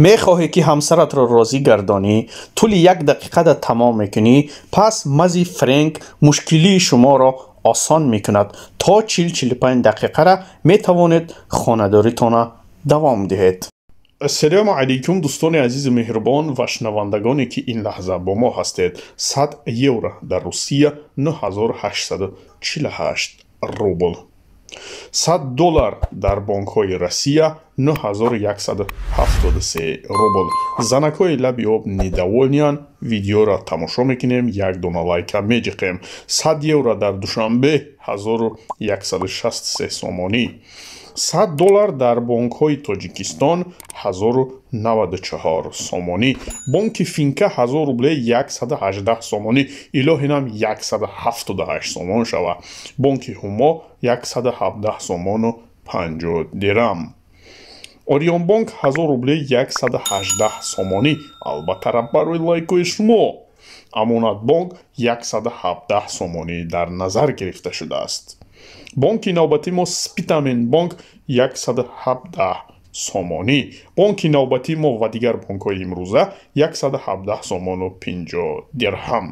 мехоҳӣ ки ҳамсаратро розӣ гардонӣ, тӯли 1 дақиқада тамом мекунӣ, пас мази френк мушкилии шуморо осон мекунад. То 40-45 дақиқара метавонед хонадоритона давом диҳед. ассалому алайкум дӯстони азизи меҳрубон ва шунавандагоне ки ин лаҳза бо мо ҳастед. 100 евро дар Русия 9848 рубл. 100 доллар дар бонкҳои Россия 9173 рубл. Занакҳои лаби об недоволниян, видеоро тамошо мекунем, як дона лайка меҷиқем. 100 евро дар Душанбе 1163 сомонӣ. 100 доллар дар бонкҳои Тоҷикистон 1094 сомонӣ. Бонки Финка 1000 рубле 118 сомонӣ. Илоҳинам 178 сомон шава. Бонки Ҳумо 117 сомону 50 дирам. Орионбонк 1000 рубле 118 сомонӣ. Албатта барои лайкои шумо. Амонатбонк 117 сомонӣ дар назар гирифта шудааст. Бонки навбатӣ мо Спитаменбонк 117 сомонӣ. Бонки навбатӣ мо ва дигар бонкҳои имрӯза 117 сомону 50 дирҳам.